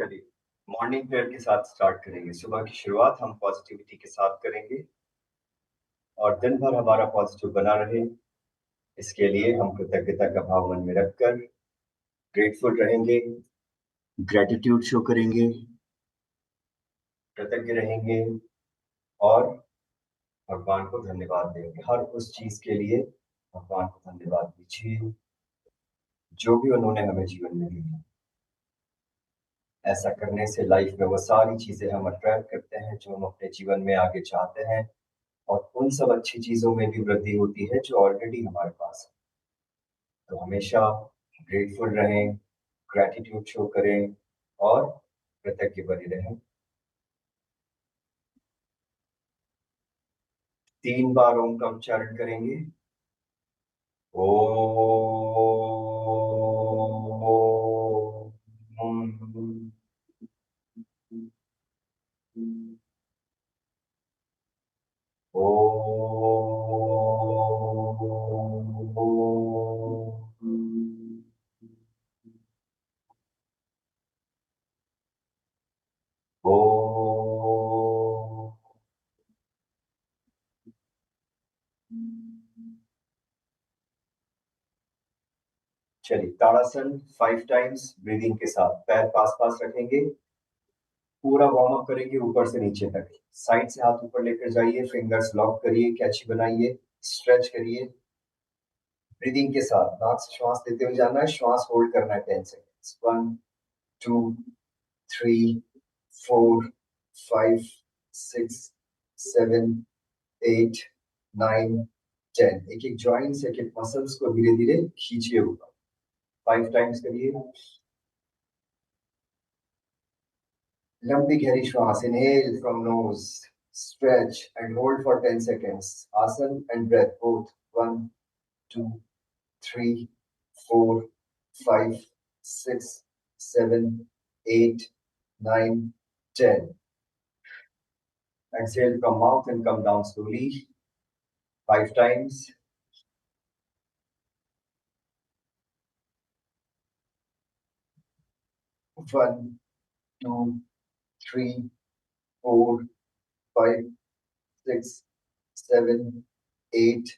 चलिए, morning prayer के साथ स्टार्ट करेंगे। सुबह की शुरुआत हम पॉजिटिविटी के साथ करेंगे और दिन भर हमारा पॉजिटिव बना रहे, इसके लिए हम कृतज्ञता का भाव मन में रखकर ग्रेटफुल रहेंगे, ग्रेटिट्यूड शो करेंगे, कृतज्ञ रहेंगे और भगवान को धन्यवाद देंगे। हर उस चीज के लिए भगवान को धन्यवाद दीजिए जो भी उन्होंने हमें जीवन में दी है। ऐसा करने से लाइफ में वो सारी चीजें हम अट्रैक्ट करते हैं जो हम अपने जीवन में आगे चाहते हैं और उन सब अच्छी चीजों में भी वृद्धि होती है जो ऑलरेडी हमारे पास है। तो हमेशा ग्रेटफुल रहें, ग्रैटिट्यूड शो करें और कृतज्ञ बने रहें। 3 बार ओम का उच्चारण करेंगे। चलिए, ताड़ासन 5 टाइम्स ब्रीदिंग के साथ पैर पास पास रखेंगे, पूरा वार्म अप करेंगे ऊपर से नीचे तक। साइड से हाथ ऊपर लेकर जाइए, फिंगर्स लॉक करिए, कैची बनाइए, स्ट्रेच करिए। ब्रीदिंग के साथ नाक से श्वास लेते हुए जाना है, श्वास होल्ड करना है 10 सेकेंड्स। 1 2 3 4 5 6 7 8 9 10। एक एक जॉइंट से एक एक मसल्स को धीरे धीरे खींचिए ऊपर। 5 टाइम्स करिए। लंबी गहरी श्वास, inhale from knows, stretch and hold for 10 seconds. Asan and breath both. 1 2 3 4 5 6 7 8 9 10. Exhale from mouth and come down slowly 5 times. One, two, three, four, five, six, seven, eight,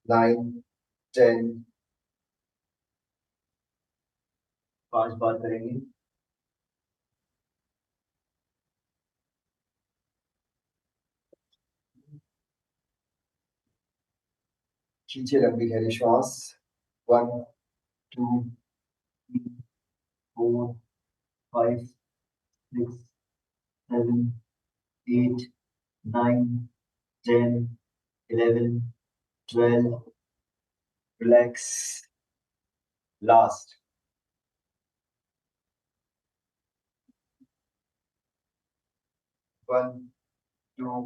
9 10. 5 बार करेंगे। खींचे लंबी गहरी श्वास। 1 2 3 4 5 6 7 8 9 10 11 12. Relax. Last. 1 2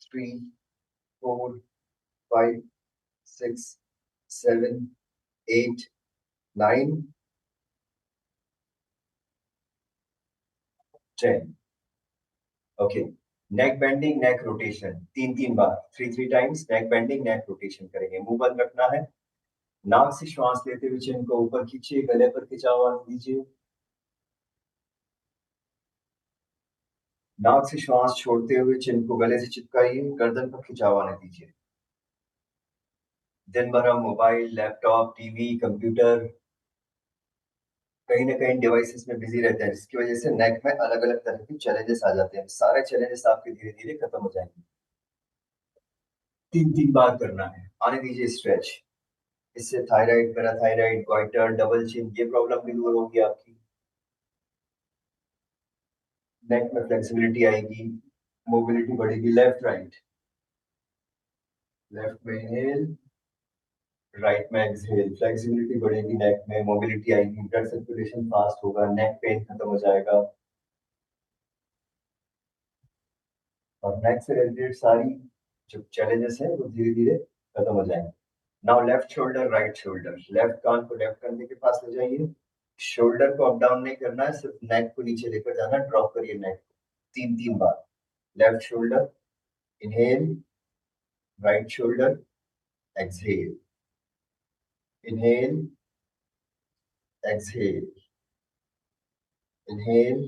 3 4 5 6 7 8 9 10. ओके, नेक bending, neck rotation 3 बार, 3 times नेक bending, neck rotation करेंगे। मुंह बंद रखना है। नाक से श्वास लेते हुए चिन को ऊपर खींचिए, गले पर खिंचाव दीजिए। नाक से श्वास छोड़ते हुए चिन को गले से चिपकाइए, गर्दन पर खिंचाव आने दीजिए। दिन भर हम मोबाइल, लैपटॉप, टीवी, कंप्यूटर, कहीं ना कहीं डिवाइसेस में बिजी रहते हैं, जिसकी वजह से नेक में अलग अलग तरह के चैलेंजेस आ जाते हैं। सारे चैलेंजेस आपके धीरे धीरे खत्म हो जाएंगे। 3 बार करना है। आने दीजिए स्ट्रेच। इससे thyroid, parathyroid, goitre, double chin, ये प्रॉब्लम भी दूर होगी आपकी। नेक में फ्लेक्सिबिलिटी आएगी, मोबिलिटी बढ़ेगी। लेफ्ट राइट, लेफ्ट में इनहेल, राइट में एक्सहेल। फ्लेक्सिबिलिटी बढ़ेगी, नेक में मोबिलिटी आएगी, ब्लड सर्कुलेशन फास्ट होगा, नेक पेन खत्म हो जाएगा और नेक से रिलेटेड सारी जो चैलेंजेस हैं वो धीरे धीरे खत्म हो जाएंगे। Now left shoulder, right shoulder. Left कान को लेफ्ट कंधे के पास ले जाइए। शोल्डर को अप डाउन नहीं करना है, सिर्फ नेक को नीचे लेकर जाना। ड्रॉप करिए नेक को 3 बार। Left shoulder, inhale, right shoulder, exhale, inhale, exhale, inhale,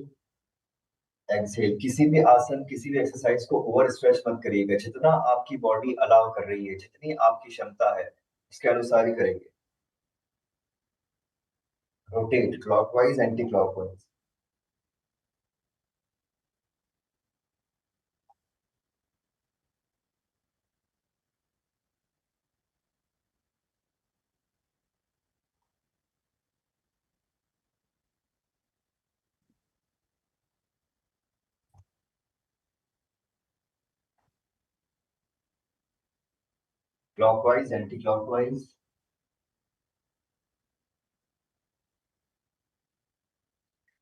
exhale. किसी भी आसन, किसी भी एक्सरसाइज को ओवर स्ट्रेच मत करिएगा। जितना आपकी बॉडी अलाउ कर रही है, जितनी आपकी क्षमता है, उसके अनुसार ही करेंगे। Rotate clockwise, anti clockwise. Clockwise, anti clockwise.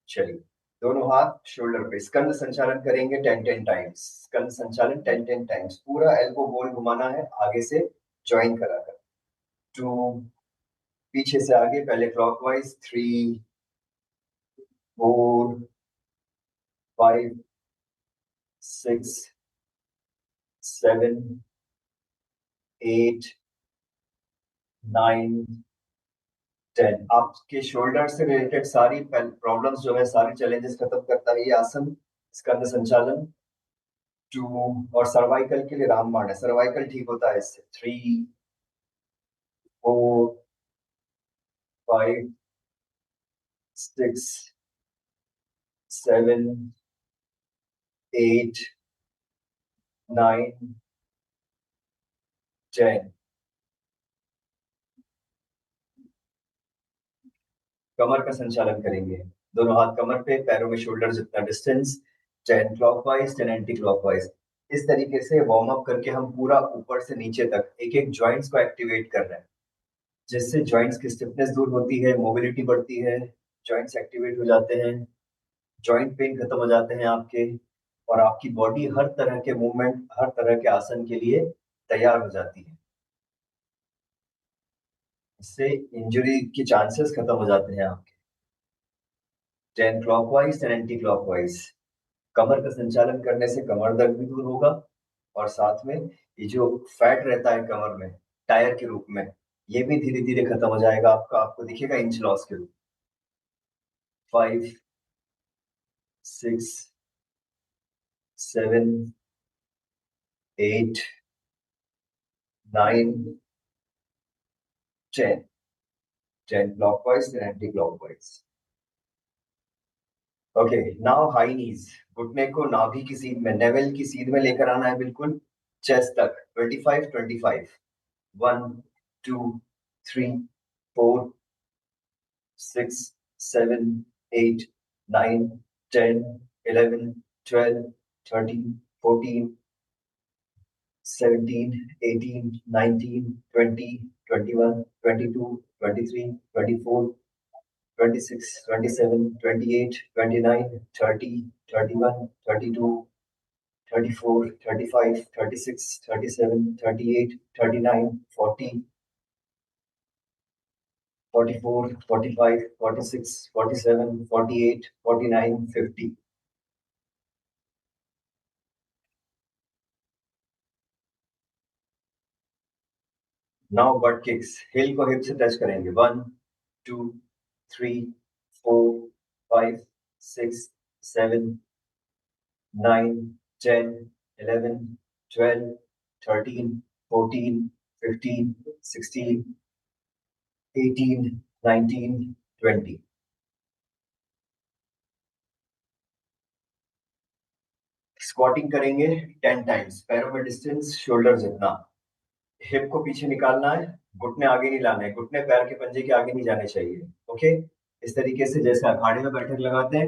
चलिए, दोनों हाथ शोल्डर पे, स्कंद संचालन करेंगे 10-10 टाइम्स। स्कंद संचालन 10-10 टाइम्स। पूरा एल्बो गोल घुमाना है आगे से ज्वाइन कराकर। 2, पीछे से आगे, पहले क्लॉकवाइज। 3, 4, 5, 6, 7, 8, 9, 10। आपके शोल्डर से रिलेटेड सारी प्रॉब्लम्स जो है, सारी चैलेंजेस खत्म करता है ये आसन, स्कंद संचालन। 2, और सर्वाइकल के लिए रामबाण है, सर्वाइकल ठीक होता है इससे। 3, 4, 5, 6, 7, 8, 9, 10। कमर का संचालन करेंगे। दोनों हाथ कमर पे, पैरों में शोल्डर जितना डिस्टेंस। 10 clockwise, 10 anti clockwise. इस तरीके से वार्म अप करके हम पूरा ऊपर से नीचे तक एक एक जॉइंट्स को एक्टिवेट कर रहे हैं, जिससे जॉइंट्स की स्टिफनेस दूर होती है, मोबिलिटी बढ़ती है, जॉइंट्स एक्टिवेट हो जाते हैं, जॉइंट पेन खत्म हो जाते हैं आपके, और आपकी बॉडी हर तरह के मूवमेंट, हर तरह के आसन के लिए तैयार हो जाती है। इससे इंजरी के चांसेस खत्म हो जाते हैं आपके। 10 क्लॉकवाइज, 10 एंटी क्लॉकवाइज। कमर का संचालन करने से कमर दर्द भी दूर होगा, और साथ में ये जो फैट रहता है कमर में, टायर के रूप में, ये भी धीरे धीरे खत्म हो जाएगा आपका, आपको दिखेगा इंच लॉस के रूप। 5, 6, 7, 8, 9, 10। 10 clockwise, 10 anti clockwise. Okay, now high नीज। घुटने को नाभि की सीध में, नेवल की सीध में लेकर आना है, बिल्कुल चेस्ट तक। 25-25। 1, 2, 3, 4, 6, 7, 8, 9, 10, 11, 12, 13, 14, 17, 18, 19, 20, 21, 22, 23, 24, 26, 27, 28, 29, 30, 31, 32, 34, 35, 36, 37, 38, 39, 40, 44, 45, 46, 47, 48, 49, 50। Now but kicks. हिल को हिप से टच करेंगे। 1, 2, 3, 4, 5, 6, 7, 9, 10, 11, 12, 13, 14, 15, 16, 18, 19, 20। स्क्वाटिंग करेंगे 10 टाइम्स, पैरों में डिस्टेंस शोल्डर जितना। हिप को पीछे निकालना है, घुटने आगे नहीं लाने हैं, घुटने पैर के पंजे के आगे नहीं जाने चाहिए। ओके, इस तरीके से जैसे अखाड़े में बैठक लगाते हैं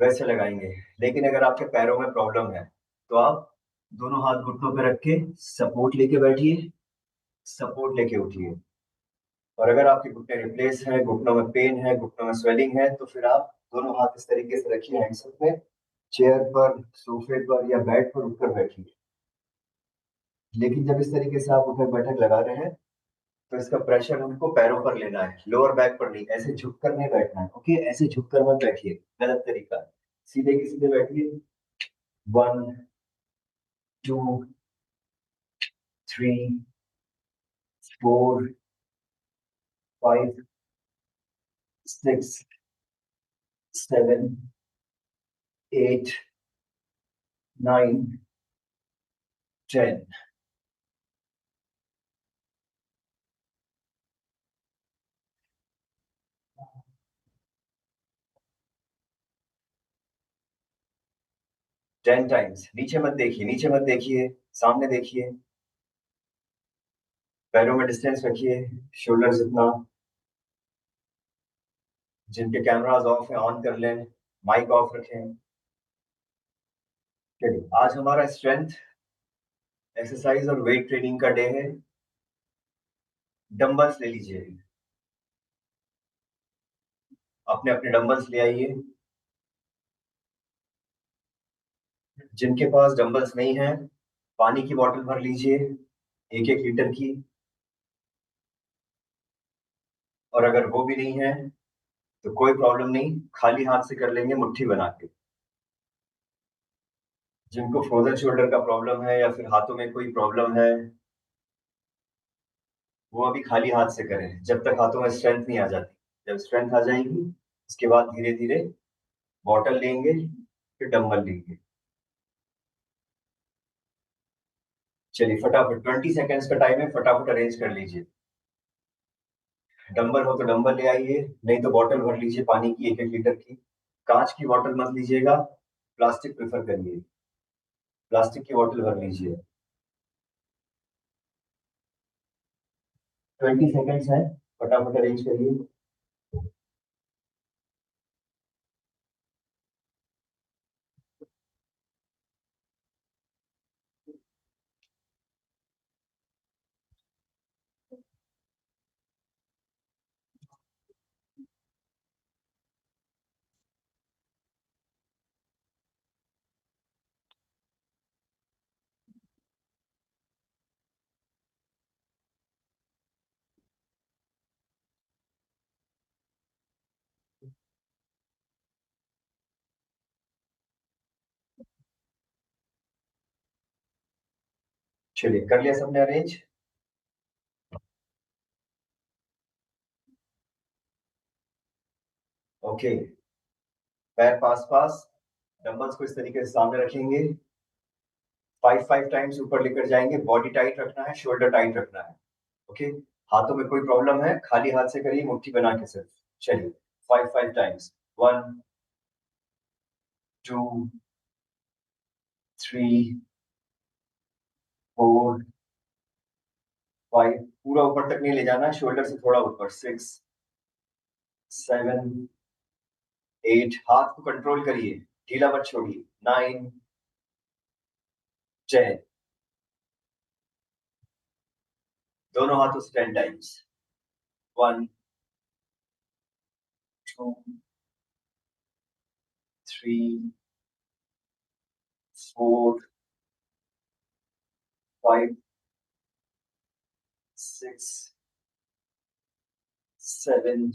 वैसे लगाएंगे। लेकिन अगर आपके पैरों में प्रॉब्लम है, तो आप दोनों हाथ घुटनों पे रख के सपोर्ट लेके बैठिए, सपोर्ट लेके उठिए। और अगर आपके घुटने रिप्लेस है, घुटनों में पेन है, घुटनों में स्वेलिंग है, तो फिर आप दोनों हाथ इस तरीके से रखिए हैंड्स में, चेयर पर, सोफे पर या बेड पर उठकर बैठिए। लेकिन जब इस तरीके से आप उठक बैठक लगा रहे हैं, तो इसका प्रेशर हमको पैरों पर लेना है, लोअर बैक पर नहीं। ऐसे झुक कर नहीं बैठना है। ओके, ऐसे झुक कर मत बैठिए, गलत तरीका है। सीधे के सीधे बैठिए। 1, 2, 3, 4, 5, 6, 7, 8, 9, 10. 10 टाइम्स। नीचे मत देखिए, नीचे मत देखिए, सामने देखिए। पैरों में डिस्टेंस रखिए, शोल्डर जितना। जिनके कैमरास ऑफ है ऑन कर लें, माइक ऑफ रखें। चलिए, आज हमारा स्ट्रेंथ एक्सरसाइज और वेट ट्रेनिंग का डे है। डंबल्स ले लीजिए, अपने अपने डंबल्स ले आइए। जिनके पास डंबल्स नहीं है, पानी की बोतल भर लीजिए, 1-1 लीटर की। और अगर वो भी नहीं है तो कोई प्रॉब्लम नहीं, खाली हाथ से कर लेंगे मुट्ठी बना के। जिनको फ्रोजन शोल्डर का प्रॉब्लम है या फिर हाथों में कोई प्रॉब्लम है, वो अभी खाली हाथ से करें जब तक हाथों में स्ट्रेंथ नहीं आ जाती। जब स्ट्रेंथ आ जाएगी, उसके बाद धीरे धीरे बॉटल लेंगे, फिर डंबल लेंगे। चलिए फटाफट, 20 सेकेंड्स का टाइम है, फटाफट अरेंज कर लीजिए। डंबल हो तो डंबल ले आइए, नहीं तो बॉटल भर लीजिए पानी की, 1-1 लीटर की। कांच की बॉटल मत लीजिएगा, प्लास्टिक प्रेफर करिए। प्लास्टिक की बॉटल भर लीजिए। 20 सेकेंड्स है, फटाफट अरेंज करिए। चलिए, कर लिया सबने अरेंज। ओके, पैर पास पास, डंबल्स को इस तरीके से सामने रखेंगे। 5-5 टाइम्स ऊपर लेकर जाएंगे। बॉडी टाइट रखना है, शोल्डर टाइट रखना है। ओके। हाथों में कोई प्रॉब्लम है, खाली हाथ से करिए, मुट्ठी बना के सिर्फ। चलिए, 5-5 टाइम्स। 1, 2, 3, 4, 5। पूरा ऊपर तक नहीं ले जाना है, शोल्डर से थोड़ा ऊपर। 6, 7, 8। हाथ को कंट्रोल करिए, ढीला मत छोड़िए। 9, 10। दोनों हाथों से 10 टाइम्स। 1, 2, 3, 4, 5, 6, 7,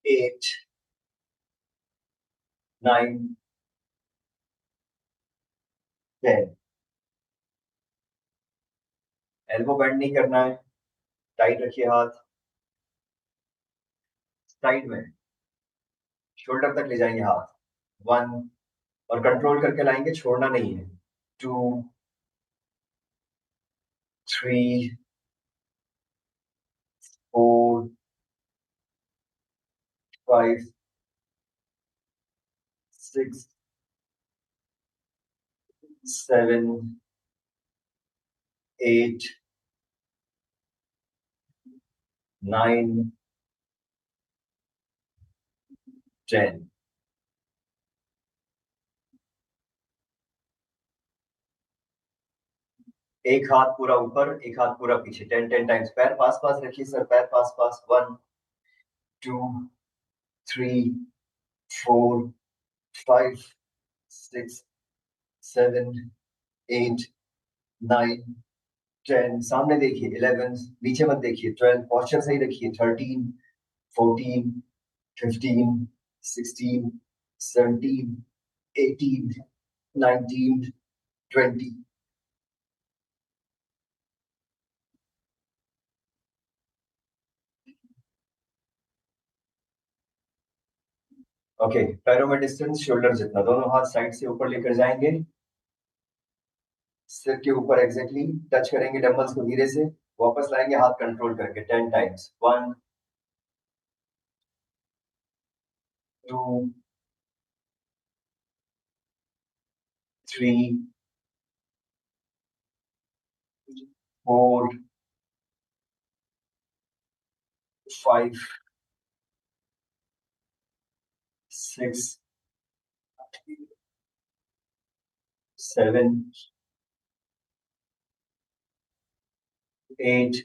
8, 9, 10। एल्बो बेंड नहीं करना है, टाइट रखिए हाथ। साइड में शोल्डर तक ले जाएंगे हाथ। 1, और कंट्रोल करके लाएंगे, छोड़ना नहीं है। 2, 3, 4, 5, 6, 7, 8, 9, 10। एक हाथ पूरा ऊपर, एक हाथ पूरा पीछे। 10-10 टाइम्स। पैर पास पास रखिए सर, पैर पास पास। 1, 2, 3, 4, 5, 6, 7, 8, 9, 10। सामने देखिए। 11। नीचे मत देखिए। 12। पॉस्चर सही रखिए। 13, 14, 15, 16, 17, 18, 19, 20। ओके, पैरों में डिस्टेंस शोल्डर जितना, दोनों हाथ साइड से ऊपर लेकर जाएंगे, सिर के ऊपर एग्जैक्टली टच करेंगे डंबल्स को धीरे से, वापस लाएंगे हाथ कंट्रोल करके 10 times. 1 2 3 4 5 6 7 8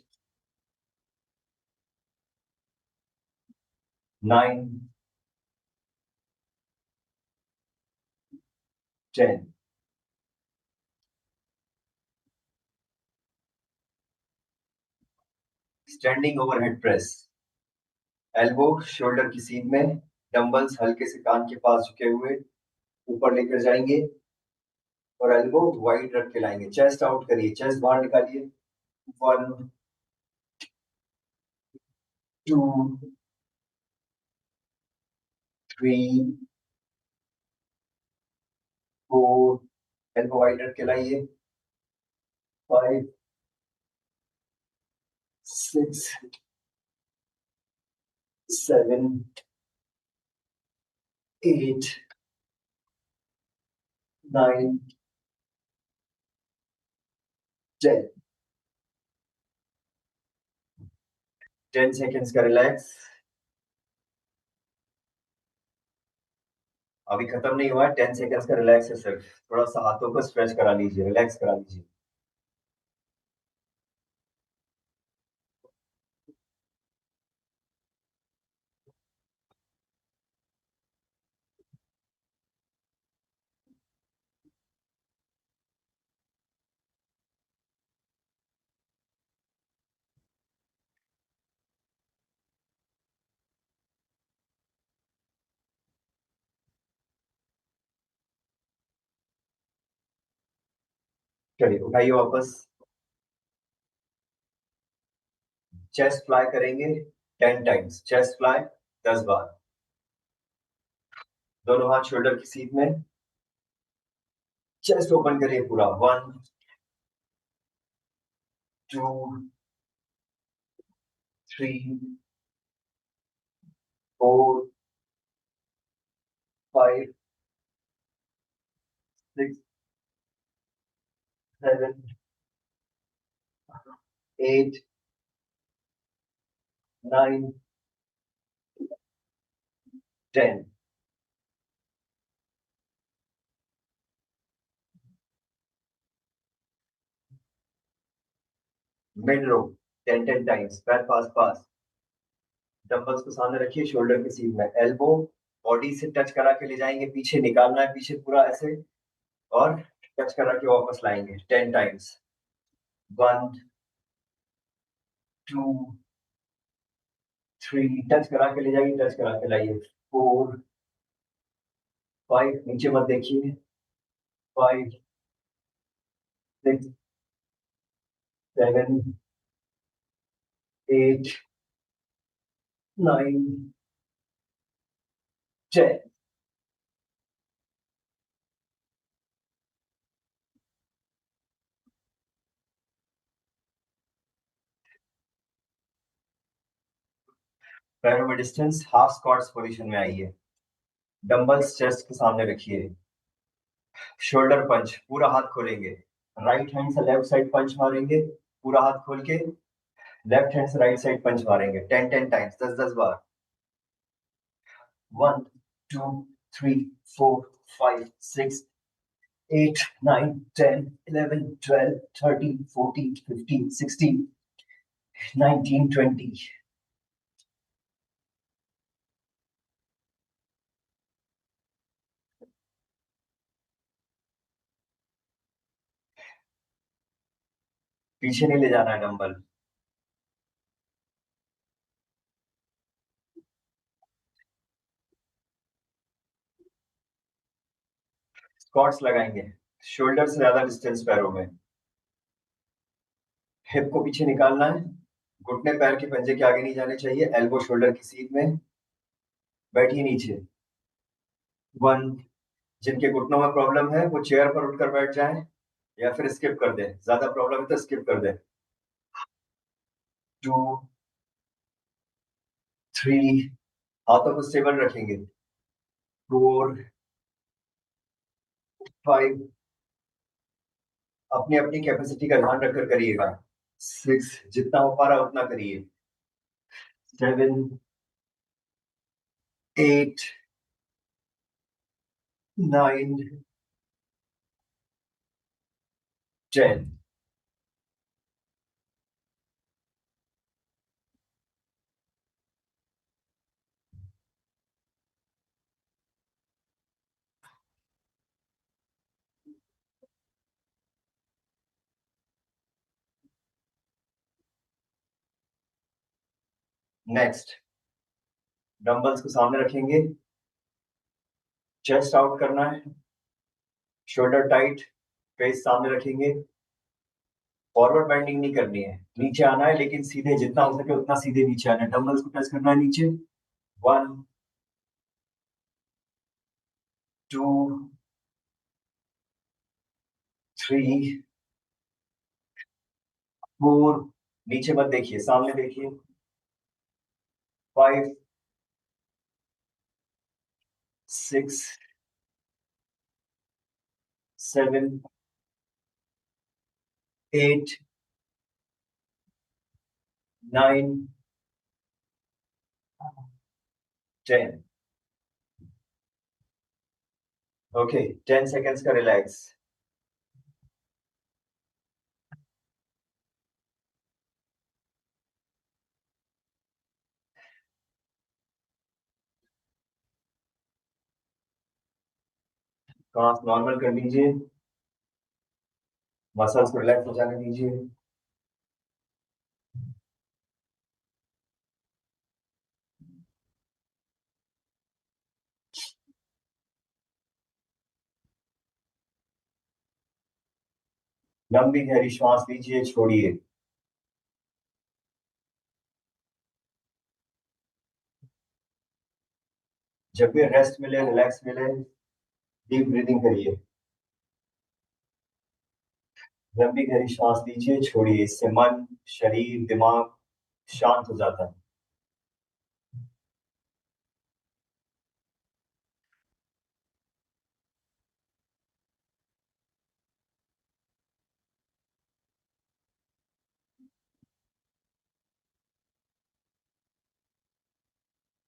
9 10। Standing overhead press, elbow shoulder की सीध में, डंबल्स हल्के से कान के पास झुके हुए ऊपर लेकर जाएंगे और एल्बो वाइड रख के लाएंगे, चेस्ट आउट करिए, चेस्ट बाहर निकालिए। 1 2 3 4, एल्बो वाइड रख के लाइए। 5 6 7 8 9 10। 10 सेकेंड्स का रिलैक्स। अभी खत्म नहीं हुआ है, 10 सेकेंड्स का रिलैक्स है सिर्फ, थोड़ा सा हाथों को स्ट्रेच करा लीजिए, रिलैक्स करा लीजिए। चलिए उठाइए वापस, चेस्ट फ्लाई करेंगे 10 टाइम्स, चेस्ट फ्लाई 10 बार। दोनों हाथ शोल्डर की सीध में, चेस्ट ओपन करिए पूरा। 1 2 3 4 5 6 7 8 9 10। मिड रो 10 टाइम्स, पैर पास पास, डंबल्स को सामने रखिए शोल्डर की सीध में, एल्बो बॉडी से टच करा के ले जाएंगे, पीछे निकालना है, पीछे पूरा ऐसे, और टच करा के वापस लाएंगे 10 टाइम्स। 1 2 3, टच करा के ले जाइए, टच करा के लाइए। 4 5, नीचे मत देखिए। 5 6 7 8 9 10। पैरों में डिस्टेंस, हाफ स्क्वाट्स पोजीशन में आइए, डंबल्स चेस्ट के सामने रखिए, शोल्डर पंच, पूरा हाथ खोलेंगे, राइट हैंड से लेफ्ट साइड पंच मारेंगे, पूरा हाथ खोल के, लेफ्ट हैंड से राइट साइड पंच मारेंगे 10 टाइम्स, 10 बार। 1 2 3 4 5 6 8 9 10 11 12 13 14 15 16 19 20। पीछे नहीं ले जाना है डंबल। स्क्वाट्स लगाएंगे, शोल्डर से ज्यादा डिस्टेंस पैरों में, हिप को पीछे निकालना है, घुटने पैर के पंजे के आगे नहीं जाने चाहिए, एल्बो शोल्डर की सीध में, बैठिए नीचे, वन। जिनके घुटनों में प्रॉब्लम है वो चेयर पर उठकर बैठ जाएं या फिर स्किप कर दें, ज्यादा प्रॉब्लम है तो स्किप कर दें। टू, थ्री, हाथों को स्टेबल रखेंगे। फोर, फाइव, अपनी अपनी कैपेसिटी का ध्यान रखकर करिएगा। सिक्स, जितना हो पा रहा है उतना करिए। Seven, eight, nine, ten. Next, dumbbells को सामने रखेंगे, चेस्ट आउट करना है, शोल्डर टाइट, फेस सामने रखेंगे। फॉरवर्ड बेंडिंग नहीं करनी है, नीचे आना है लेकिन सीधे, जितना हो सके उतना सीधे नीचे आना है। डंबल्स को टच करना है नीचे। वन, टू, थ्री, फोर, नीचे मत देखिए, सामने देखिए। Five, six, seven, eight, nine, ten. Okay, 10 seconds का रिलैक्स। सांस नॉर्मल कर लीजिए, मसल्स को रिलैक्स हो जाने दीजिए। लंबी गहरी श्वास लीजिए, छोड़िए। जब भी रेस्ट मिले, रिलैक्स मिले, डीप ब्रीदिंग करिए। लंबी गहरी श्वास लीजिए, छोड़िए, इससे मन, शरीर, दिमाग शांत हो जाता है।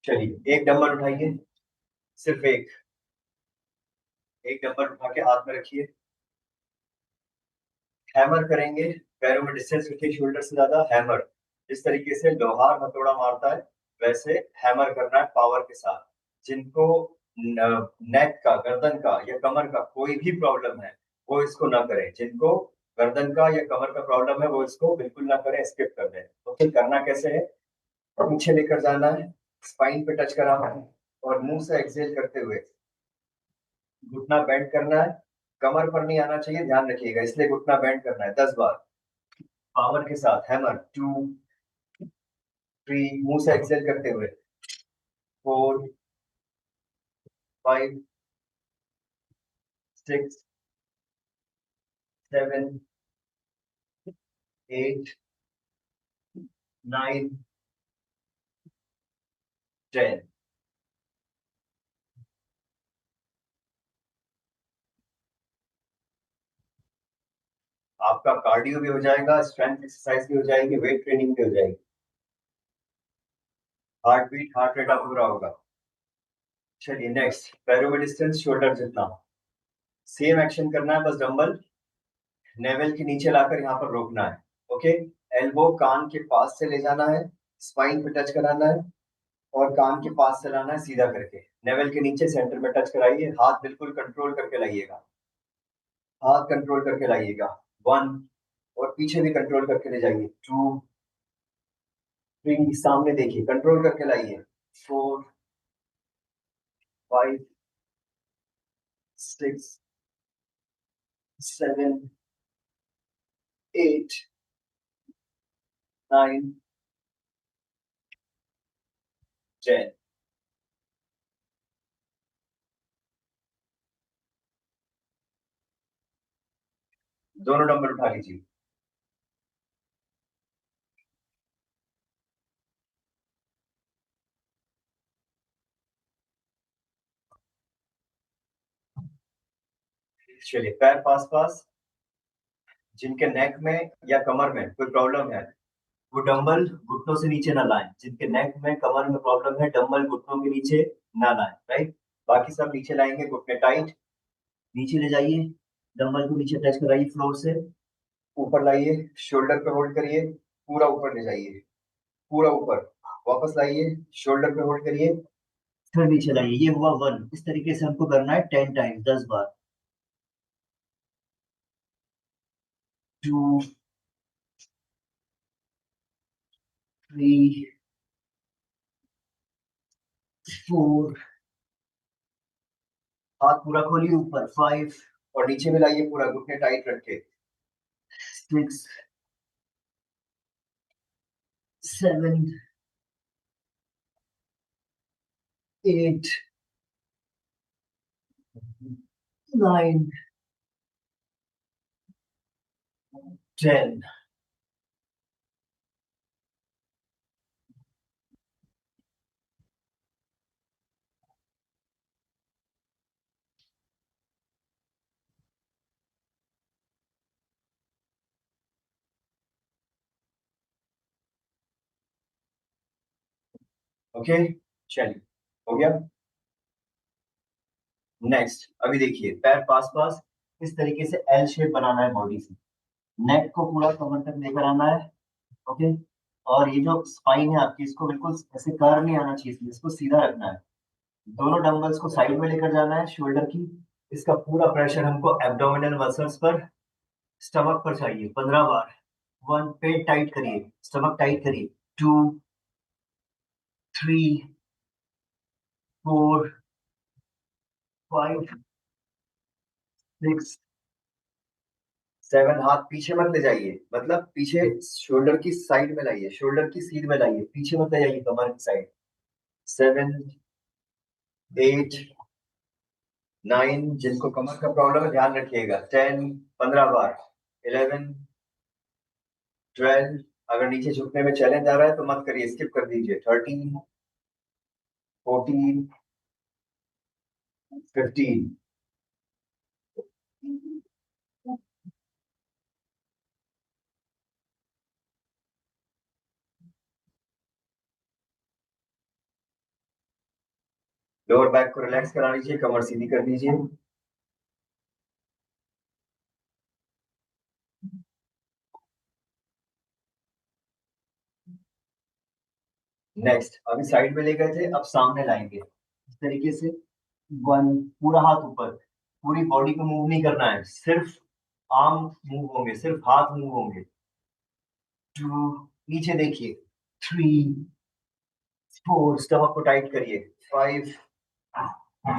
चलिए, एक डंबल उठाइए, सिर्फ एक। एक डंबल उठा के हाथ में रखिए। हैमर करेंगे, पैरों में डिस्टेंस रखिए शोल्डर से ज्यादा। हैमर, जिस तरीके से लोहार हथौड़ा मारता है वैसे हैमर करना है पावर के साथ। जिनको नेक का, गर्दन का या कमर का कोई भी प्रॉब्लम है वो इसको ना करें। जिनको गर्दन का या कमर का प्रॉब्लम है वो इसको बिल्कुल ना करें, स्किप कर दें। तो फिर करना कैसे है, पीछे लेकर जाना है, स्पाइन पे टच कराना है और मुंह से एक्सहेल करते हुए घुटना बेंड करना है। कमर पर नहीं आना चाहिए, ध्यान रखिएगा, इसलिए घुटना बेंड करना है 10 बार पावर के साथ। हैमर, टू, थ्री, मुंह से एक्सेल करते हुए। Four, five, six, seven, eight, nine, ten. आपका कार्डियो भी हो जाएगा, स्ट्रेंथ एक्सरसाइज भी हो जाएगी, वेट ट्रेनिंग भी हो जाएगी। हार्ट बीट, हार्ट रेट आप पूरा होगा। चलिए नेक्स्ट, पैरों में डिस्टेंस शोल्डर जितना। सेम एक्शन करना है, बस डंबल नेवल के नीचे लाकर यहाँ पर रोकना है। ओके, एल्बो कान के पास से ले जाना है, स्पाइन पे टच कराना है और कान के पास से लाना है सीधा करके। नेवल के नीचे सेंटर में टच कराइए, हाथ बिल्कुल कंट्रोल करके लाइएगा। हाथ कंट्रोल करके लाइएगा। वन, और पीछे भी कंट्रोल करके ले जाइए। टू, थ्री, सामने देखिए, कंट्रोल करके लाइए। Four, five, six, seven, eight, nine, ten. दोनों डंबल उठा लीजिए। चलिए, पैर पास पास। जिनके नेक में या कमर में कोई प्रॉब्लम है, वो डंबल घुटनों से नीचे ना लाएं। जिनके नेक में कमर में प्रॉब्लम है, डंबल घुटनों के नीचे ना लाएं। राइट। बाकी सब नीचे लाएंगे, घुटने टाइट। नीचे ले जाइए, डंबल को नीचे टच कराइए फ्लोर से। ऊपर लाइए, शोल्डर पे होल्ड करिए, पूरा ऊपर ले जाइए, पूरा ऊपर। वापस लाइए, शोल्डर पे होल्ड करिए, फिर नीचे लाइए। ये हुआ 1। इस तरीके से हमको करना है 10 टाइम्स, 10 बार। 2, 3, 4। हाथ पूरा खोलिए ऊपर, 5। और नीचे में लाइए पूरा, घुटने टाइट रखे। 6, 7, 8, 9, 10। ओके, चलिए, हो गया। नेक्स्ट, अभी देखिए, पैर पास पास। इस तरीके से एल शेप बनाना है बॉडी से। नेक को पूरा कमर तक लेकर आना है। ओके। और ये जो स्पाइन है आपकी, इसको बिल्कुल ऐसे कर्व नहीं आना चाहिए, इसको सीधा रखना है। दोनों डंबल्स को साइड में लेकर जाना है, शोल्डर की। इसका पूरा प्रेशर हमको एब्डोमिनल मसल्स पर, स्टमक पर चाहिए। 15 बार। 1, पेट टाइट करिए, स्टमक टाइट करिए। 2, 3, 4, 5, 6, 7। हाथ पीछे मत ले जाइए, मतलब पीछे शोल्डर की साइड में लाइए, शोल्डर की सीध में लाइए, पीछे मत ले जाइए कमर की साइड। 7, 8, 9। जिनको कमर का प्रॉब्लम है ध्यान रखिएगा। 10, 15 बार। 11, 12। अगर नीचे झुकने में चैलेंज आ रहा है तो मत करिए, स्किप कर दीजिए। 13, 14, 15। लोअर बैक को रिलैक्स करा लीजिए, कमर सीधी कर दीजिए। नेक्स्ट, अभी साइड में ले गए थे, अब सामने लाएंगे इस तरीके से। 1, पूरा हाथ ऊपर। पूरी बॉडी को मूव नहीं करना है, सिर्फ आर्म मूव होंगे, सिर्फ हाथ मूव होंगे। 2, नीचे देखिए। 3, 4, स्टमक को टाइट करिए। 5,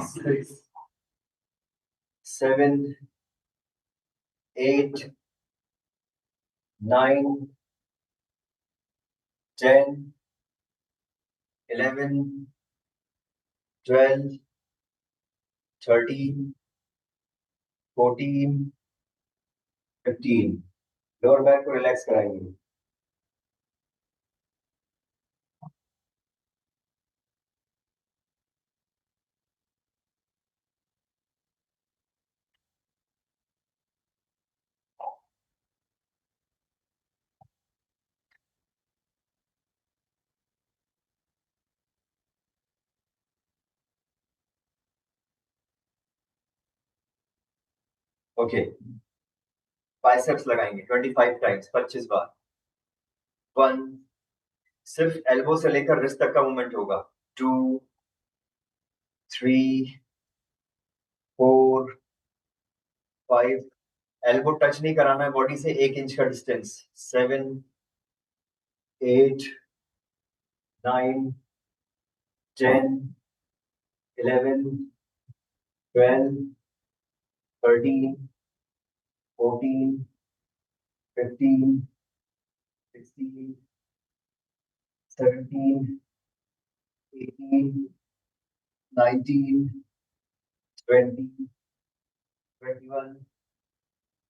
6, 7, 8, 9, 10, 11, 12, 13, 14, 15। लोअर बैक को रिलैक्स कराएंगे। ओके, बाइसेप्स लगाएंगे 25 टाइम्स, 25 बार। 1, सिर्फ एल्बो से लेकर रिस्ट तक का मूवमेंट होगा। 2, 3, 4, 5। एल्बो टच नहीं कराना है बॉडी से, 1 इंच का डिस्टेंस। 7, 8, 9, 10, 11, 12, 13, 14, 15, 16, 17, 18, 19, 20, 21,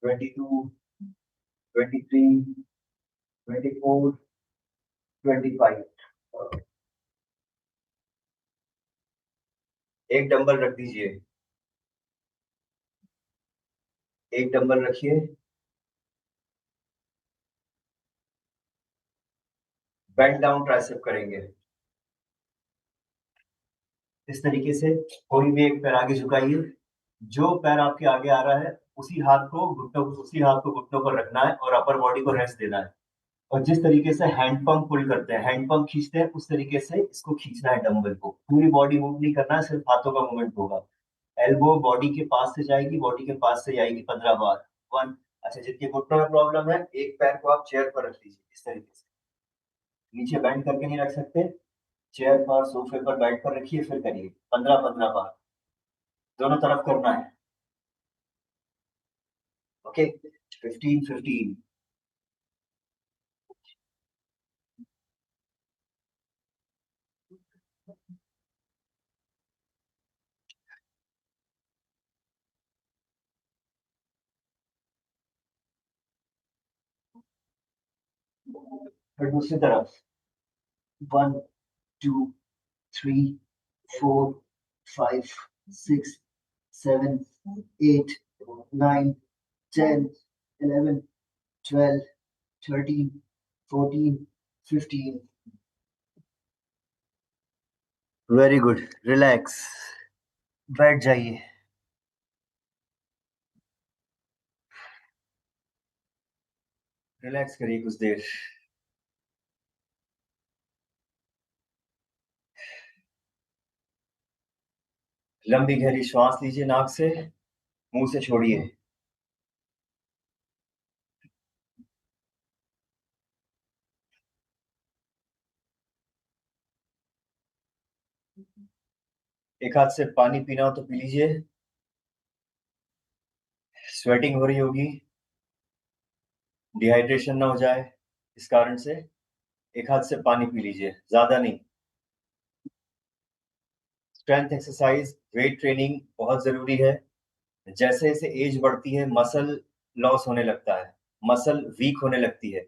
22, 23, 24, 25। एक डंबल रख दीजिए, एक डंबल रखिए। बेंड डाउन ट्राइसेप करेंगे इस तरीके से। कोई भी एक पैर आगे झुकाइए। जो पैर आपके आगे आ रहा है उसी हाथ को घुटनों पर रखना है और अपर बॉडी को रेस्ट देना है। और जिस तरीके से हैंड पंप पुल करते हैं, हैंड पंप खींचते हैं, उस तरीके से इसको खींचना है डंबल को। पूरी बॉडी मूव नहीं करना है, सिर्फ हाथों का मूवमेंट होगा। एल्बो बॉडी के पास से जाएगी, बॉडी के पास से जाएगी 15 बार। वन। अच्छा, जिनके घुटनों में प्रॉब्लम है, एक पैर को आप चेयर पर रख लीजिए इस तरीके से। नीचे बैंड करके नहीं रख सकते, चेयर पर सोफे पर बैठ कर रखिए, फिर करिए 15-15 बार। दोनों तरफ करना है। ओके। 15-15। फिर दूसरी तरफ। 1, 2, 3, 4, 5, 6, 7, 8, 9, 10, 11, 12, 13, 14, 15। Very good. रिलैक्स। बैठ जाइए। रिलैक्स करिए कुछ देर। लंबी गहरी श्वास लीजिए नाक से, मुंह से छोड़िए। एक हाथ से पानी पीना हो तो पी लीजिए। स्वेटिंग हो रही होगी, डिहाइड्रेशन ना हो जाए इस कारण से एक हाथ से पानी पी लीजिए, ज्यादा नहीं। स्ट्रेंथ एक्सरसाइज, वेट ट्रेनिंग बहुत जरूरी है। जैसे जैसे एज बढ़ती है, मसल लॉस होने लगता है, मसल वीक होने लगती है।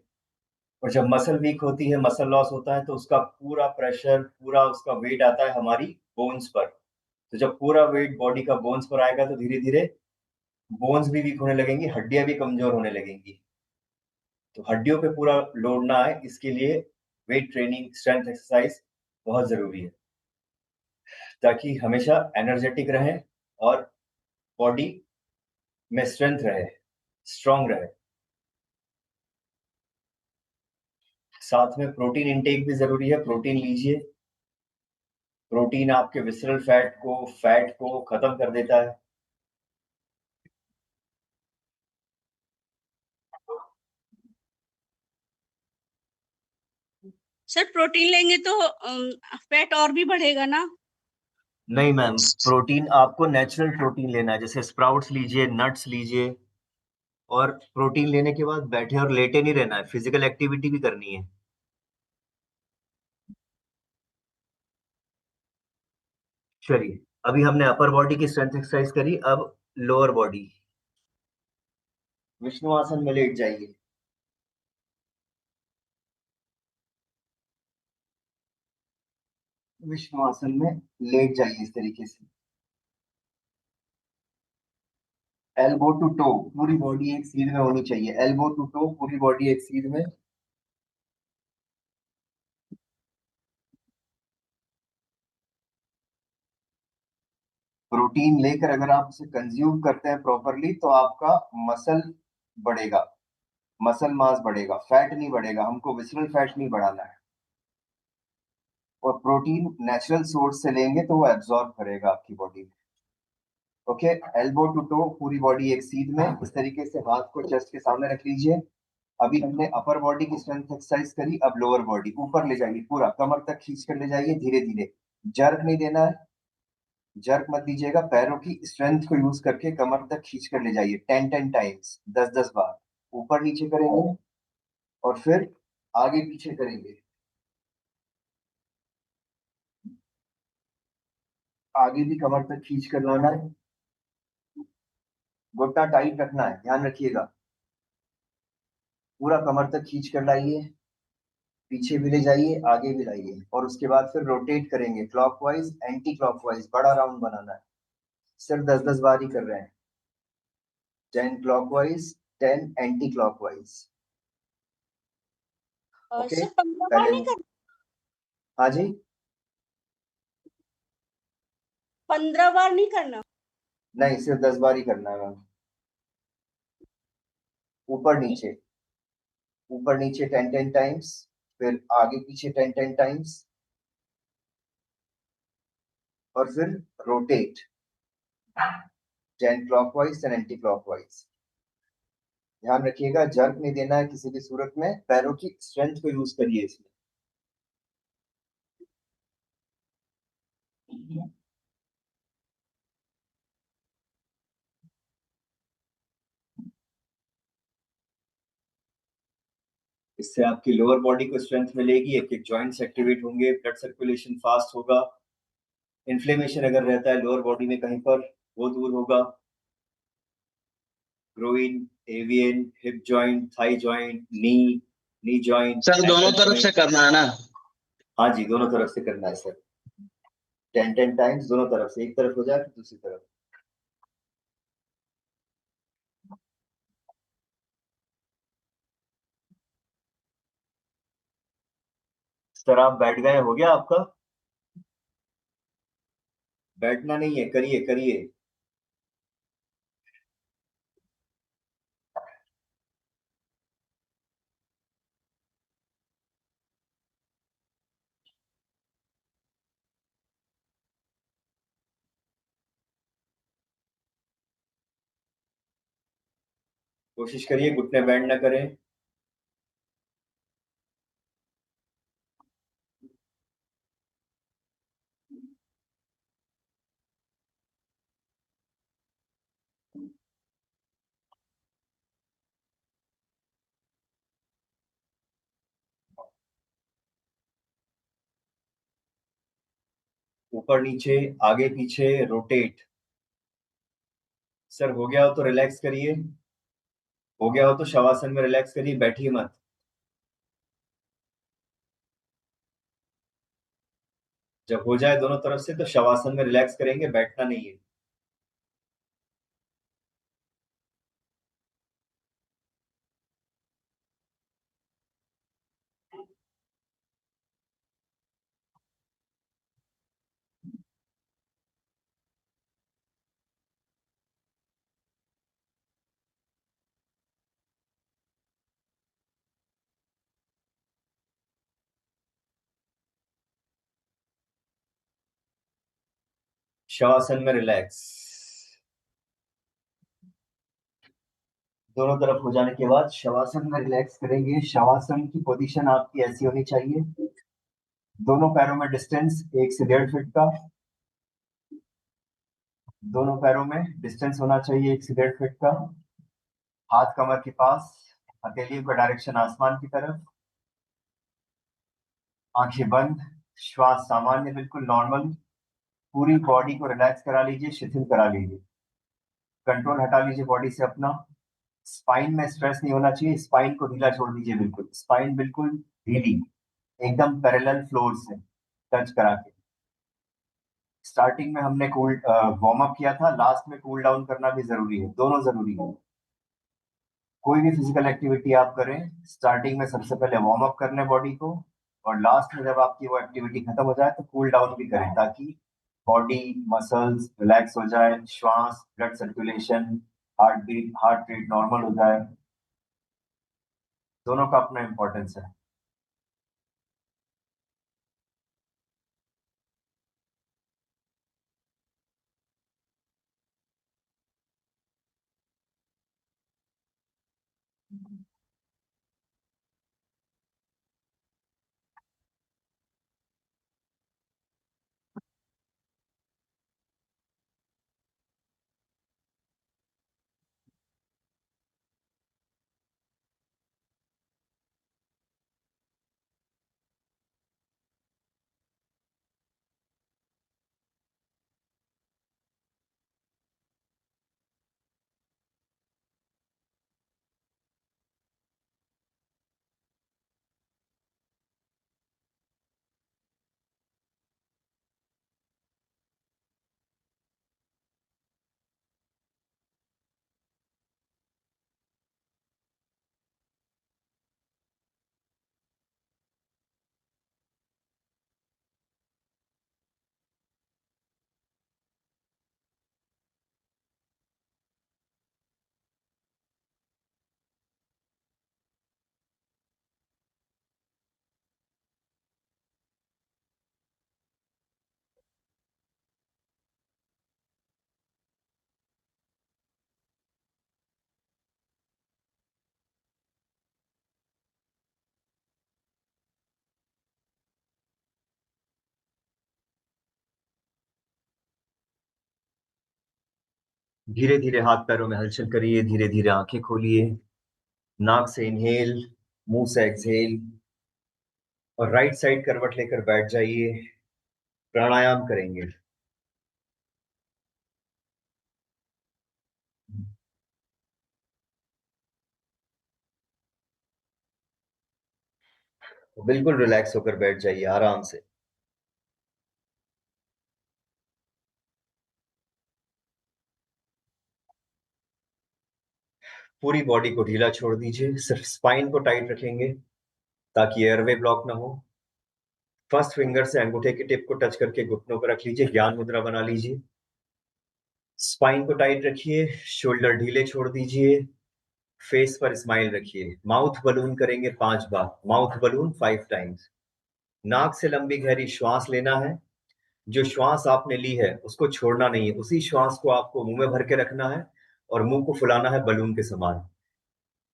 और जब मसल वीक होती है, मसल लॉस होता है, तो उसका पूरा प्रेशर, पूरा उसका वेट आता है हमारी बोन्स पर। तो जब पूरा वेट बॉडी का बोन्स पर आएगा, तो धीरे धीरे बोन्स भी वीक होने लगेंगी, हड्डियां भी कमजोर होने लगेंगी। तो हड्डियों पे पूरा लोड ना आए, इसके लिए वेट ट्रेनिंग, स्ट्रेंथ एक्सरसाइज बहुत जरूरी है, ताकि हमेशा एनर्जेटिक रहे और बॉडी में स्ट्रेंथ रहे, स्ट्रांग रहे। साथ में प्रोटीन इंटेक भी जरूरी है, प्रोटीन लीजिए। प्रोटीन आपके विसरल फैट को खत्म कर देता है। सर प्रोटीन लेंगे तो फैट और भी बढ़ेगा ना? नहीं मैम, प्रोटीन आपको नेचुरल प्रोटीन लेना है, जैसे स्प्राउट्स लीजिए, नट्स लीजिए। और प्रोटीन लेने के बाद बैठे और लेटे नहीं रहना है, फिजिकल एक्टिविटी भी करनी है। चलिए, अभी हमने अपर बॉडी की स्ट्रेंथ एक्सरसाइज करी, अब लोअर बॉडी। विष्णु आसन में लेट जाइए। विष्णु आसन में लेट जाइए इस तरीके से। एल्बो टू टो, पूरी बॉडी एक सीध में होनी चाहिए। एल्बो टू टो, पूरी बॉडी एक सीध में। प्रोटीन लेकर अगर आप उसे कंज्यूम करते हैं प्रॉपरली, तो आपका मसल बढ़ेगा, मसल मास बढ़ेगा, फैट नहीं बढ़ेगा। हमको विसरल फैट नहीं बढ़ाना है। और प्रोटीन नेचुरल सोर्स से लेंगे तो वो एब्जॉर्ब करेगा आपकी बॉडी में। ओके। एल्बो टू टो, पूरी बॉडी एक सीध में, इस तरीके से हाथ को चेस्ट के सामने रख लीजिए। अभी हमने अपर बॉडी की स्ट्रेंथ एक्सरसाइज करी, अब लोअर बॉडी। ऊपर ले जाइए, पूरा कमर तक खींच कर ले जाइए, धीरे धीरे। जर्क नहीं देना है, जर्क मत दीजिएगा। पैरों की स्ट्रेंथ को यूज करके कमर तक खींच कर ले जाइए, 10-10 टाइम्स, 10-10 बार। ऊपर नीचे करेंगे और फिर आगे पीछे करेंगे। आगे भी कमर तक खींच कर लाना है। घुटना टाइट रखना है, ध्यान रखिएगा। पूरा कमर तक खींच कर लाइए, पीछे भी ले जाइए, आगे भी लाइए, और उसके बाद फिर रोटेट करेंगे क्लॉकवाइज एंटी क्लॉकवाइज, बड़ा राउंड बनाना है। सिर्फ 10-10 बार ही कर रहे हैं। 10 clockwise, 10 anti clockwise. Okay. Sir 15 बार पहले नहीं करना? हाँ जी। 15 बार नहीं करना? नहीं, सिर्फ 10 बार ही करना है मैम। ऊपर नीचे, ऊपर नीचे 10-10 टाइम्स, फिर आगे पीछे 10-10 टाइम्स, और फिर रोटेट 10 क्लॉकवाइज 10 एंटी क्लॉकवाइज। ध्यान रखिएगा, जर्क नहीं देना है किसी भी सूरत में, पैरों की स्ट्रेंथ को यूज करिए इसमें। इससे आपकी लोअर बॉडी को स्ट्रेंथ मिलेगी, एक एक जॉइंट्स एक्टिवेट होंगे, ब्लड सर्कुलेशन फास्ट होगा, इन्फ्लेमेशन अगर रहता है लोअर बॉडी में कहीं पर वो दूर होगा। ग्रोइन, एवियन, hip joint, thigh joint, knee joint, सर दोनों एंकल तरफ से जॉइंट। करना है ना? हाँ जी, दोनों तरफ से करना है सर। 10-10 टाइम्स दोनों तरफ से, एक तरफ हो जाए फिर दूसरी तरफ। सर आप बैठ गए, हो गया आपका? बैठना नहीं है, करिए करिए। कोशिश करिए घुटने बैंड ना करें। ऊपर नीचे, आगे पीछे, रोटेट। सर हो गया हो तो रिलैक्स करिए, हो गया हो तो शवासन में रिलैक्स करिए, बैठिए मत। जब हो जाए दोनों तरफ से तो शवासन में रिलैक्स करेंगे, बैठना नहीं है। शवासन में रिलैक्स। दोनों तरफ हो जाने के बाद शवासन में रिलैक्स करेंगे। शवासन की पोजीशन आपकी ऐसी होनी चाहिए, दोनों पैरों में डिस्टेंस 1 से 1.5 फीट का, दोनों पैरों में डिस्टेंस होना चाहिए 1 से 1.5 फीट का। हाथ कमर के पास, हथेलियों का डायरेक्शन आसमान की तरफ, आंखें बंद, श्वास सामान्य, बिल्कुल नॉर्मल। पूरी बॉडी को रिलैक्स करा लीजिए, शिथिल करा लीजिए, कंट्रोल हटा लीजिए बॉडी से अपना। स्पाइन में स्ट्रेस नहीं होना चाहिए, स्पाइन को ढीला छोड़ दीजिए, बिल्कुल स्पाइन बिल्कुल ढीली, एकदम पैरेलल फ्लोर से टच करा के। स्टार्टिंग में हमने कूल वार्म अप किया था, लास्ट में कूल डाउन करना भी जरूरी है, दोनों जरूरी है। कोई भी फिजिकल एक्टिविटी आप करें, स्टार्टिंग में सबसे पहले वार्म अप करने बॉडी को, और लास्ट में जब आपकी वो एक्टिविटी खत्म हो जाए तो कूल डाउन भी करें, ताकि बॉडी मसल्स रिलैक्स हो जाए, श्वास, blood circulation, heartbeat, heart rate normal हो जाए। दोनों का अपना इंपॉर्टेंस है। धीरे धीरे हाथ पैरों में हलचल करिए, धीरे धीरे आंखें खोलिए। नाक से इनहेल, मुंह से एक्सहेल, और राइट साइड करवट लेकर बैठ जाइए। प्राणायाम करेंगे। बिल्कुल रिलैक्स होकर बैठ जाइए आराम से। पूरी बॉडी को ढीला छोड़ दीजिए, सिर्फ स्पाइन को टाइट रखेंगे ताकि एयरवे ब्लॉक ना हो। फर्स्ट फिंगर से अंगूठे की टिप को टच करके घुटनों पर रख लीजिए, ज्ञान मुद्रा बना लीजिए। स्पाइन को टाइट रखिए, शोल्डर ढीले छोड़ दीजिए। फेस पर स्माइल रखिए। माउथ बलून करेंगे 5 बार, माउथ बलून 5 टाइम्स। नाक से लंबी गहरी श्वास लेना है। जो श्वास आपने ली है उसको छोड़ना नहीं है, उसी श्वास को आपको मुंह में भर के रखना है और मुंह को फुलाना है बलून के समान।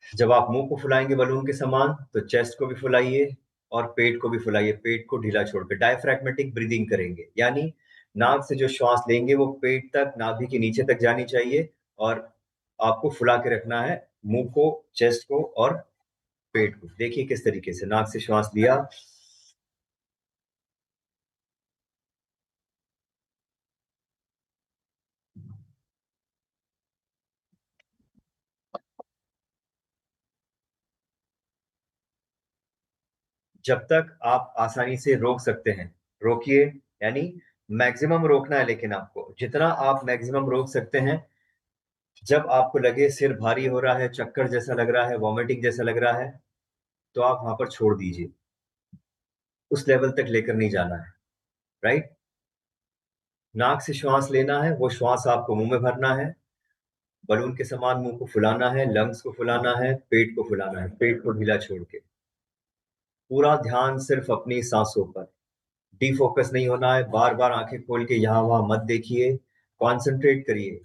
जब आप मुंह को फुलाएंगे बलून के समान तो चेस्ट को भी फुलाइए और पेट को भी फुलाइए। पेट को ढीला छोड़कर डायफ्रैग्मेटिक ब्रीदिंग करेंगे, यानी नाक से जो श्वास लेंगे वो पेट तक, नाभि के नीचे तक जानी चाहिए और आपको फुला के रखना है मुंह को, चेस्ट को और पेट को। देखिए किस तरीके से नाक से श्वास लिया, जब तक आप आसानी से रोक सकते हैं रोकिए। यानी मैक्सिमम रोकना है, लेकिन आपको जितना आप मैक्सिमम रोक सकते हैं। जब आपको लगे सिर भारी हो रहा है, चक्कर जैसा लग रहा है, वॉमिटिंग जैसा लग रहा है, तो आप वहां पर छोड़ दीजिए। उस लेवल तक लेकर नहीं जाना है। राइट। नाक से श्वास लेना है, वो श्वास आपको मुंह में भरना है, बलून के समान मुंह को फुलाना है, लंग्स को फुलाना है, पेट को फुलाना है, पेट को ढीला छोड़ के। पूरा ध्यान सिर्फ अपनी सांसों पर। डिफोकस नहीं होना है, बार बार आंखें खोल के यहाँ वहां मत देखिए। कॉन्सेंट्रेट करिए।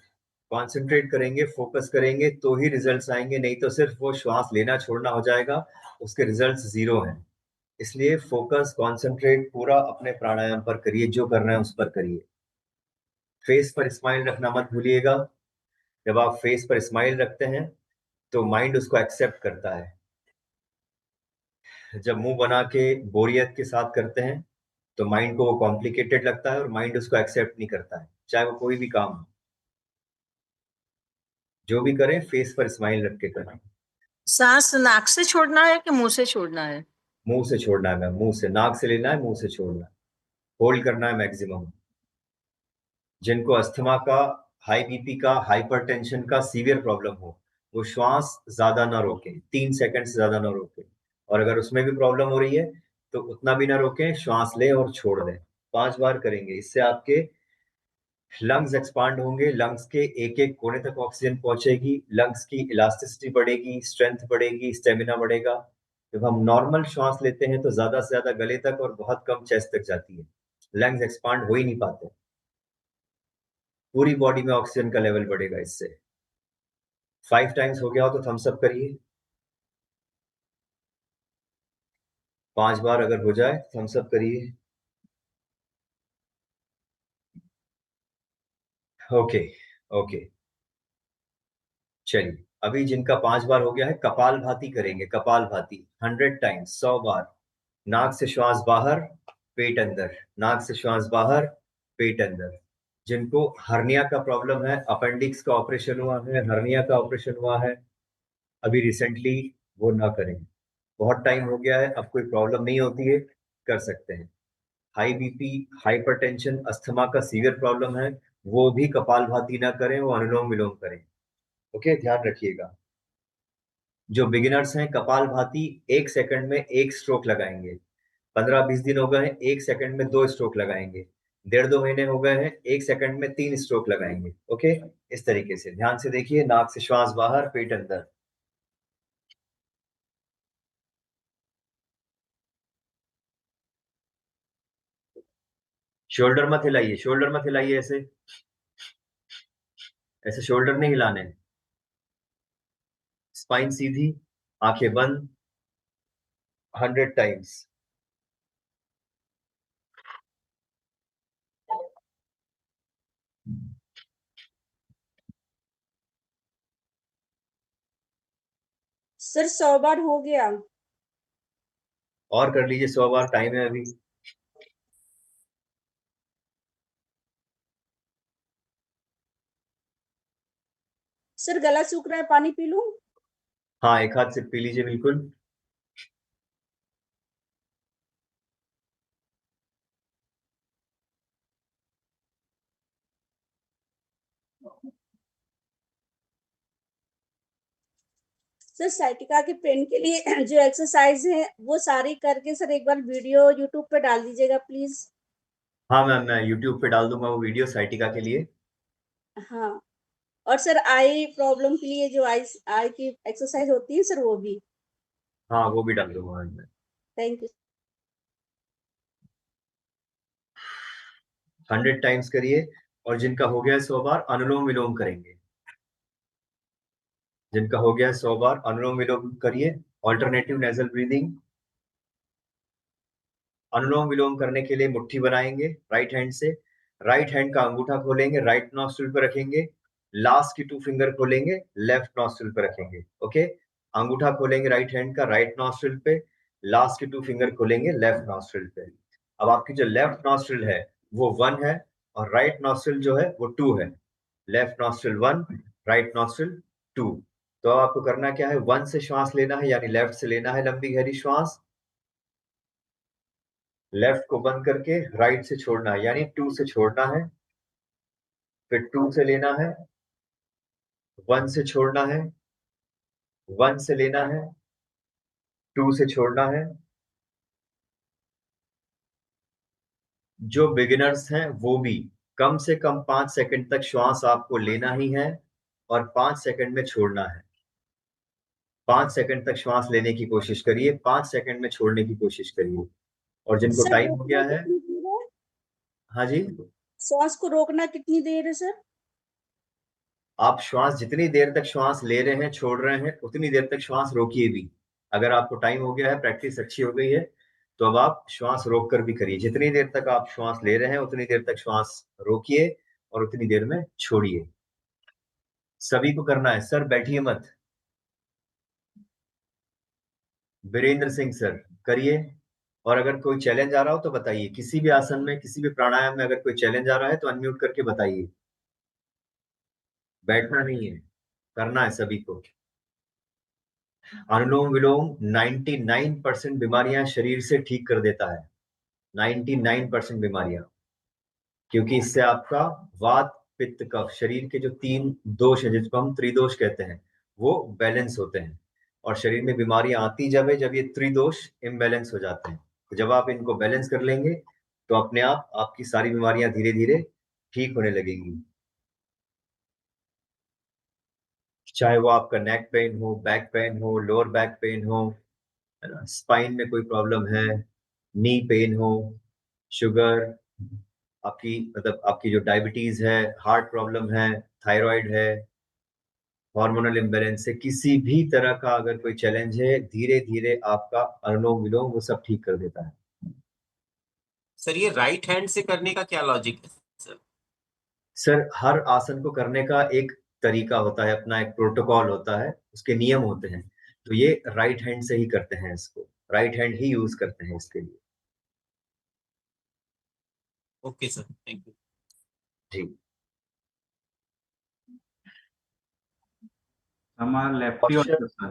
कॉन्सेंट्रेट करेंगे, फोकस करेंगे तो ही रिजल्ट्स आएंगे, नहीं तो सिर्फ वो श्वास लेना छोड़ना हो जाएगा, उसके रिजल्ट्स जीरो हैं। इसलिए फोकस, कॉन्सेंट्रेट पूरा अपने प्राणायाम पर करिए, जो करना है उस पर करिए। फेस पर स्माइल रखना मत भूलिएगा। जब आप फेस पर स्माइल रखते हैं तो माइंड उसको एक्सेप्ट करता है। जब मुंह बना के बोरियत के साथ करते हैं तो माइंड को वो कॉम्प्लिकेटेड लगता है और माइंड उसको एक्सेप्ट नहीं करता है, चाहे वो कोई भी काम हो। जो भी करें फेस पर स्माइल रख के करें। सांस नाक से छोड़ना है कि मुंह से छोड़ना है? मुंह से छोड़ना है मैम, मुंह से। नाक से लेना है, मुंह से छोड़ना है। होल्ड करना है मैक्सिमम। जिनको अस्थमा का, हाई बीपी का, हाइपरटेंशन का सीवियर प्रॉब्लम हो, वो श्वास ज्यादा ना रोकें, 3 सेकंड से ज्यादा ना रोकें। और अगर उसमें भी प्रॉब्लम हो रही है तो उतना भी ना रोकें, श्वास लें और छोड़ दें। 5 बार करेंगे, इससे आपके लंग्स एक्सपांड होंगे, लंग्स के एक एक कोने तक ऑक्सीजन पहुंचेगी, लंग्स की इलास्टिसिटी बढ़ेगी, स्ट्रेंथ बढ़ेगी, स्टेमिना बढ़ेगा। जब हम नॉर्मल श्वास लेते हैं तो ज्यादा से ज्यादा गले तक और बहुत कम चेस्ट तक जाती है, लंग्स एक्सपांड हो ही नहीं पाते। पूरी बॉडी में ऑक्सीजन का लेवल बढ़ेगा इससे। 5 टाइम्स हो गया हो तो थम्स अप करिए। 5 बार अगर हो जाए तो थम्स अप करिए। ओके। ओके, चलिए। अभी जिनका 5 बार हो गया है, कपाल भाती करेंगे। कपाल भाती 100 टाइम्स, 100 बार। नाक से श्वास बाहर, पेट अंदर, नाक से श्वास बाहर, पेट अंदर। जिनको हर्निया का प्रॉब्लम है, अपेंडिक्स का ऑपरेशन हुआ है, हर्निया का ऑपरेशन हुआ है अभी रिसेंटली, वो ना करें। बहुत टाइम हो गया है, अब कोई प्रॉब्लम नहीं होती है, कर सकते हैं। हाई बीपी, हाइपरटेंशन, अस्थमा का सीवियर प्रॉब्लम है, वो भी कपालभाति ना करें, वो अनुलोम विलोम करें। ओके, ध्यान रखिएगा। जो बिगिनर्स हैं, कपालभाति 1 सेकंड में 1 स्ट्रोक लगाएंगे। 15-20 दिन हो गए हैं, 1 सेकंड में 2 स्ट्रोक लगाएंगे। 1.5-2 महीने हो गए हैं, 1 सेकंड में 3 स्ट्रोक लगाएंगे। ओके, इस तरीके से ध्यान से देखिए। नाक से श्वास बाहर, पेट अंदर। शोल्डर मत हिलाइए, शोल्डर मत हिलाइए, ऐसे ऐसे शोल्डर नहीं हिलाने। स्पाइन सीधी, आंखें बंद, 100 टाइम्स। सर 100 बार हो गया। और कर लीजिए 100 बार, टाइम है अभी। सर गला सूख रहा है, पानी पी लूं? हाँ, एक हाथ से पी लीजिए बिल्कुल। सर साइटिका के पेन के लिए जो एक्सरसाइज है वो सारी करके सर एक बार वीडियो यूट्यूब पे डाल दीजिएगा प्लीज। हाँ मैम, मैं यूट्यूब पे डाल दूंगा वो वीडियो साइटिका के लिए। हाँ, और सर आई प्रॉब्लम के लिए जो आई आई की एक्सरसाइज होती है सर वो भी। हाँ, वो भी डाल दूंगा मैं। Thank you. 100 टाइम्स करिए। और जिनका हो गया 100 बार, अनुलोम विलोम करेंगे। जिनका हो गया 100 बार, अनुलोम विलोम करिए। Alternative nasal breathing. Anulom vilom करने के लिए मुट्ठी बनाएंगे राइट हैंड से। राइट हैंड का अंगूठा खोलेंगे, राइट नॉस्ट्रिल पर रखेंगे। लास्ट की 2 फिंगर खोलेंगे, लेफ्ट नॉस्ट्रिल पर रखेंगे। ओके, अंगूठा खोलेंगे राइट हैंड का राइट नॉस्ट्रिल पे। लास्ट की 2 फिंगर खोलेंगे लेफ्ट नॉस्ट्रिल पे। अब आपकी जो लेफ्ट नॉस्ट्रिल है वो 1 है, और राइट नॉस्ट्रिल जो है वो 2 है। Left nostril 1, right nostril 2। तो अब आपको करना क्या है, 1 से श्वास लेना है, यानी लेफ्ट से लेना है लंबी गहरी श्वास। लेफ्ट को बंद करके राइट से छोड़ना है, यानी 2 से छोड़ना है। फिर 2 से लेना है, 1 से छोड़ना है, 1 से लेना है, 2 से छोड़ना है। जो बिगिनर्स हैं वो भी कम से कम 5 सेकंड तक श्वास आपको लेना ही है, और 5 सेकंड में छोड़ना है। 5 सेकंड तक श्वास लेने की कोशिश करिए, 5 सेकंड में छोड़ने की कोशिश करिए। और जिनको सर टाइम हो रोकना गया है। कितनी देर है? हाँ जी। श्वास को रोकना कितनी देर है सर? आप श्वास जितनी देर तक श्वास ले रहे हैं, छोड़ रहे हैं, उतनी देर तक श्वास रोकिए भी। अगर आपको टाइम हो गया है, प्रैक्टिस अच्छी हो गई है, तो अब आप श्वास रोक कर भी करिए। जितनी देर तक आप श्वास ले रहे हैं उतनी देर तक श्वास रोकिए, और उतनी देर में छोड़िए। सभी को करना है। सर बैठिए मत। वीरेंद्र सिंह सर, करिए। और अगर कोई चैलेंज आ रहा हो तो बताइए, किसी भी आसन में, किसी भी प्राणायाम में अगर कोई चैलेंज आ रहा है तो अनम्यूट करके बताइए। बैठना नहीं है, करना है सभी को। अनुलोम विलोम 99% बीमारियां शरीर से ठीक कर देता है। 99% बीमारियां। क्योंकि इससे आपका वात, पित्त, कफ, शरीर के जो 3 दोष है जिसको हम त्रिदोष कहते हैं, वो बैलेंस होते हैं। और शरीर में बीमारियां आती जब है जब ये त्रिदोष इम्बैलेंस हो जाते हैं। तो जब आप इनको बैलेंस कर लेंगे तो अपने आप आपकी सारी बीमारियां धीरे धीरे ठीक होने लगेंगी। चाहे वो आपका नेक पेन हो, बैक पेन हो, लोअर बैक पेन हो, है ना, स्पाइन में कोई प्रॉब्लम है, नी पेन हो, शुगर, आपकी मतलब आपकी जो डायबिटीज है, हार्ट प्रॉब्लम है, थायराइड है, हार्मोनल इम्बैलेंस है, किसी भी तरह का अगर कोई चैलेंज है, धीरे धीरे आपका अनुलोम विलोम वो सब ठीक कर देता है। सर ये राइट हैंड से करने का क्या लॉजिक है सर? सर हर आसन को करने का एक तरीका होता है, अपना एक प्रोटोकॉल होता है, उसके नियम होते हैं। तो ये राइट हैंड से ही करते हैं, इसको राइट हैंड ही यूज करते हैं इसके लिए। Okay sir, thank you. जी। Some are lefty question. also, sir.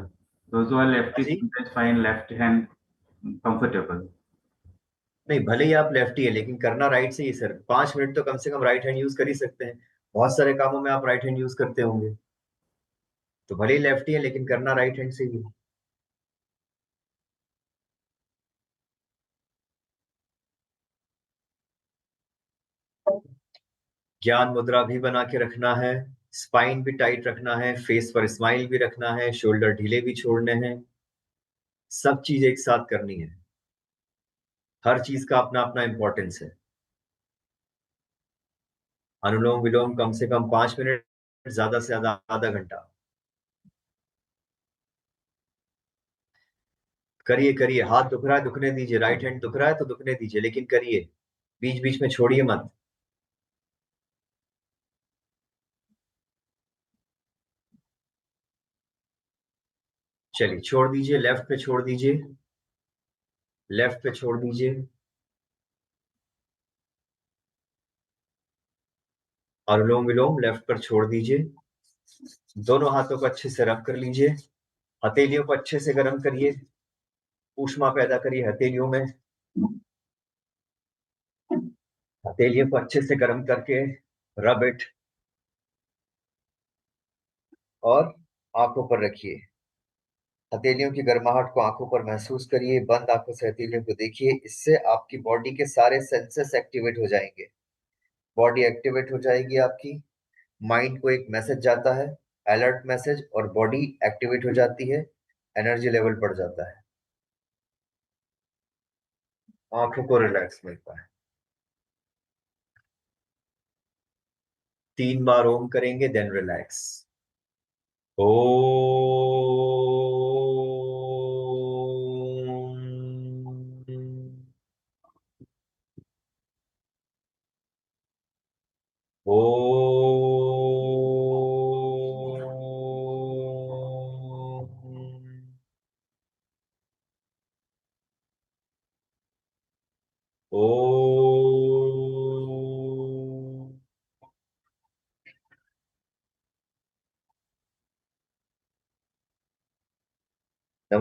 Those who are lefty जी, sometimes find left hand comfortable. नहीं भले ही आप लेफ्टी है लेकिन करना राइट से ही सर। 5 मिनट तो कम से कम राइट हैंड यूज कर ही सकते हैं। बहुत सारे कामों में आप राइट हैंड यूज करते होंगे, तो भले ही लेफ्टी है लेकिन करना राइट हैंड से ही है। ज्ञान मुद्रा भी बना के रखना है, स्पाइन भी टाइट रखना है, फेस पर स्माइल भी रखना है, शोल्डर ढीले भी छोड़ने हैं। सब चीज एक साथ करनी है। हर चीज का अपना अपना इंपॉर्टेंस है। अनुलोम विलोम कम से कम 5 मिनट, ज्यादा से ज्यादा आधा घंटा। करिए करिए, हाथ दुख रहा है दुखने दीजिए, राइट हैंड दुख रहा है तो दुखने दीजिए, लेकिन करिए, बीच बीच में छोड़िए मत। चलिए छोड़ दीजिए, लेफ्ट पे छोड़ दीजिए, लेफ्ट पे छोड़ दीजिए, अनुलोम विलोम लेफ्ट पर छोड़ दीजिए। दोनों हाथों को अच्छे से रब कर लीजिए, हथेलियों को अच्छे से गर्म करिए, ऊष्मा पैदा करिए हथेलियों में, हथेलियों को अच्छे से गर्म करके रब इट, और आंखों पर रखिए। हथेलियों की गर्माहट को आंखों पर महसूस करिए, बंद आंखों से हथेलियों को देखिए। इससे आपकी बॉडी के सारे सेंसेस एक्टिवेट हो जाएंगे, बॉडी एक्टिवेट हो जाएगी आपकी, माइंड को एक मैसेज जाता है, अलर्ट मैसेज, और बॉडी एक्टिवेट हो जाती है, एनर्जी लेवल बढ़ जाता है, आंखों को रिलैक्स मिलता है। 3 बार ओम करेंगे, देन रिलैक्स। ओ ओ